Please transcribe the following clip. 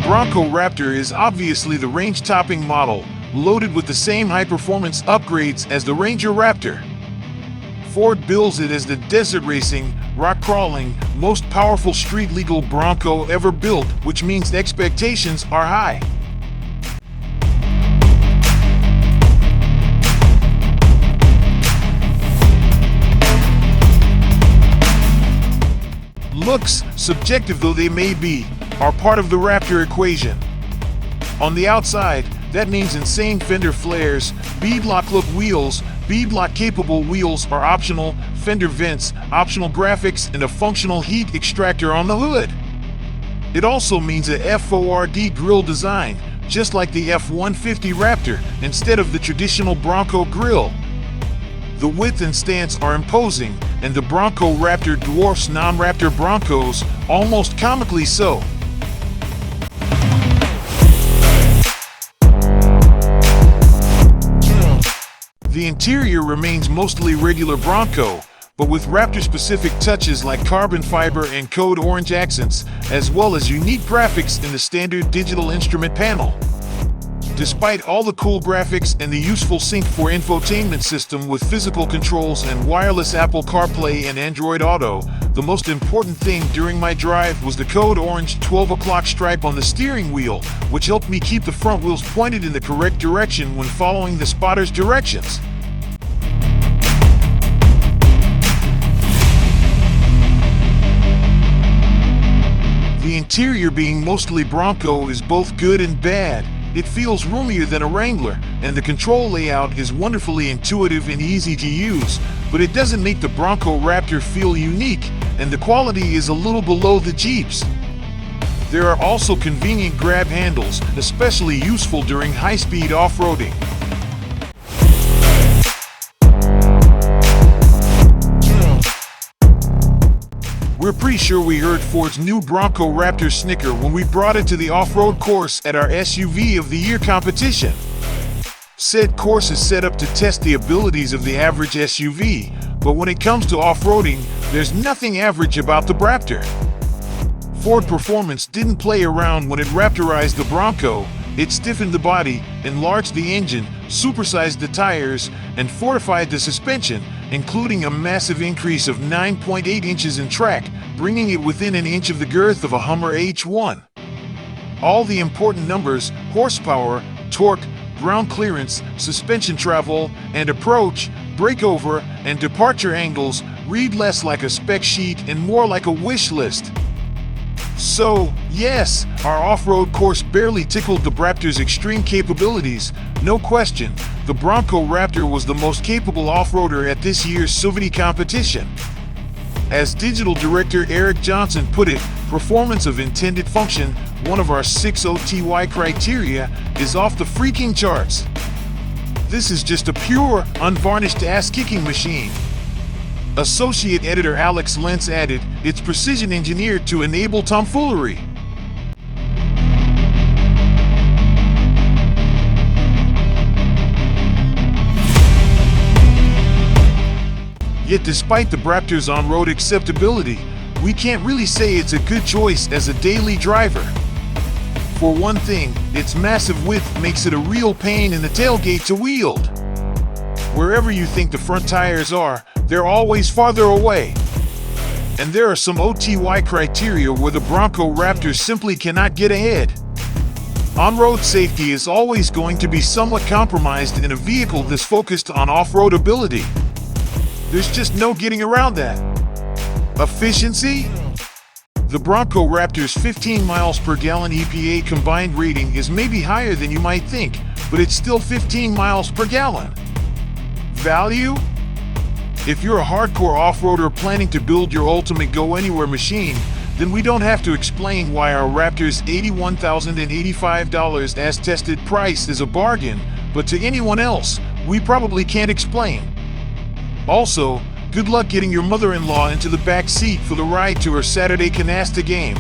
Bronco Raptor is obviously the range-topping model, loaded with the same high-performance upgrades as the Ranger Raptor. Ford bills it as the desert-racing, rock-crawling, most powerful street-legal Bronco ever built, which means the expectations are high. Looks, subjective though they may be, are part of the Raptor equation. On the outside, that means insane fender flares, beadlock look wheels, beadlock capable wheels are optional, fender vents, optional graphics, and a functional heat extractor on the hood. It also means a Ford grille design, just like the F-150 Raptor, instead of the traditional Bronco grille. The width and stance are imposing, and the Bronco Raptor dwarfs non-Raptor Broncos, almost comically so. The interior remains mostly regular Bronco, but with Raptor-specific touches like carbon fiber and code orange accents, as well as unique graphics in the standard digital instrument panel. Despite all the cool graphics and the useful Sync 4 infotainment system with physical controls and wireless Apple CarPlay and Android Auto, the most important thing during my drive was the code orange 12 o'clock stripe on the steering wheel, which helped me keep the front wheels pointed in the correct direction when following the spotter's directions. The interior being mostly Bronco is both good and bad. It feels roomier than a Wrangler, and the control layout is wonderfully intuitive and easy to use, but it doesn't make the Bronco Raptor feel unique, and the quality is a little below the Jeep's. There are also convenient grab handles, especially useful during high-speed off-roading. We're pretty sure we heard Ford's new Bronco Raptor snicker when we brought it to the off-road course at our SUV of the Year competition. Said course is set up to test the abilities of the average SUV, but when it comes to off-roading, there's nothing average about the Raptor. Ford Performance didn't play around when it Raptorized the Bronco. It stiffened the body, enlarged the engine, supersized the tires, and fortified the suspension, including a massive increase of 9.8 inches in track, bringing it within an inch of the girth of a Hummer H1. All the important numbers, horsepower, torque, ground clearance, suspension travel, and approach, breakover, and departure angles read less like a spec sheet and more like a wish list. So, yes, our off-road course barely tickled the Raptor's extreme capabilities. No question, the Bronco Raptor was the most capable off-roader at this year's SUV competition. As digital director Eric Johnson put it, performance of intended function, one of our 6 OTY criteria, is off the freaking charts. This is just a pure, unvarnished ass-kicking machine. Associate editor Alex Lentz added, it's precision engineered to enable tomfoolery. Yet despite the Raptor's on-road acceptability, we can't really say it's a good choice as a daily driver. For one thing, its massive width makes it a real pain in the tailgate to wield. Wherever you think the front tires are, they're always farther away. And there are some OTY criteria where the Bronco Raptor simply cannot get ahead. On-road safety is always going to be somewhat compromised in a vehicle this focused on off-road ability. There's just no getting around that. Efficiency? The Bronco Raptor's 15 miles per gallon EPA combined rating is maybe higher than you might think, but it's still 15 miles per gallon. Value? If you're a hardcore off-roader planning to build your ultimate go-anywhere machine, then we don't have to explain why our Raptor's $81,085 as tested price is a bargain, but to anyone else, we probably can't explain. Also, good luck getting your mother-in-law into the back seat for the ride to her Saturday canasta game.